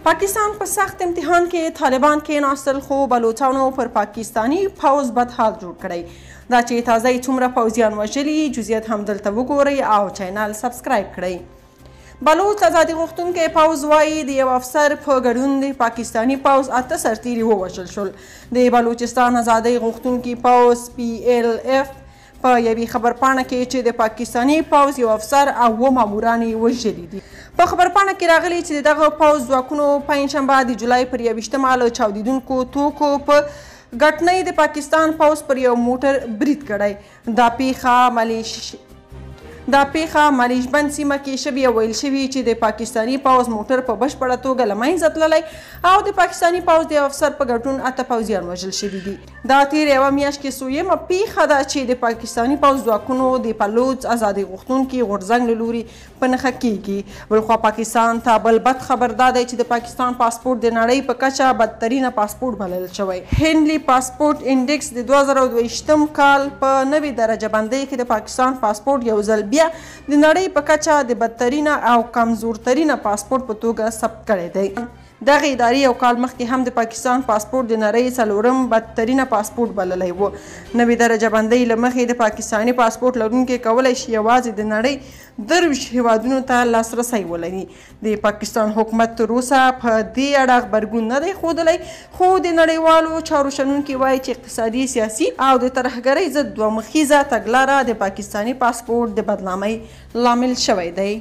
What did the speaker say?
پاکستان په سخت امتحان کې طالبان کېناستل خو بلوچانو پر پاکستانی پوځ بد حال جوړ کړی دا چې تازه یې څومره پوځیان وژلي جزئیات هم دلته وګورئ او چینل سبسکرایب کړئ بلوچ ازادي غوښتونکی پوځ وایي د یو افسر په ګډون د پاکستانی پوځ 8 سرتیري ووژل شول د بلوچستان ازادي غوښتونکي پوځ PLF په یوې خبرپاڼه کې چې د پاکستانی پوځ یو افسر او 2 ماموران یې وژلي دي په خبرپاڼه کې راغلي چې دغه پوځ ځواکونو پنجشنبه د جولای پر 21 له چاودیدونکو توکو په ګټنۍ د پاکستان پوځ پر یو موټر برید کړی دا پیښه ملیشبند سیمه کې شوې او ویل شوي چې د پاکستانی پوځ موټر په بشپړه توګه له منځه تللی او د پاکستانی پوځ د افسر په ګډون 8 پوځیان وژل شوي دي دا تیر یوه میاشت کې سویمه پیښه ده چې د پاکستانی پوځ ځواکونو د بلوچ ازادي غوښتونکي غورځنګ له لوري په نښه کیږي بلخوا پاکستان ته بل بد خبر دا دی چې د پاکستان پاسپورت د نړۍ په کچه بدترینه پاسپورت بلل شوی هنلي پاسپورت انډیکس د 2022 کال په نوې درجه بندۍ کې د پاکستان پاسپورت یو ځل بیا د نړۍ په کچه د بدترینه او کمزورترینه پاسپورت په توګه ثبت کړی دی دغه ادارې یو کال مخکې هم د پاکستان پاسپورت د نړۍ 4م بدترینه پاسپورت بللی و نوې درجه بندۍ له مخې د پاکستاني پاسپورت لرونکي کولی شي یوازې د نړۍ 23 هیوادونو ته لاسرسی ولري د پاکستان حکومت تر اوسه په دې اړه غبرګون نه دی ښودلی خو د نړیوالو چارو شنونکي وایي چې اقتصادي سیاسي او د ترهګرۍ ضد دوه مخیزه تګلاره د پاکستاني پاسپورت د بدنامۍ لامل شوی دی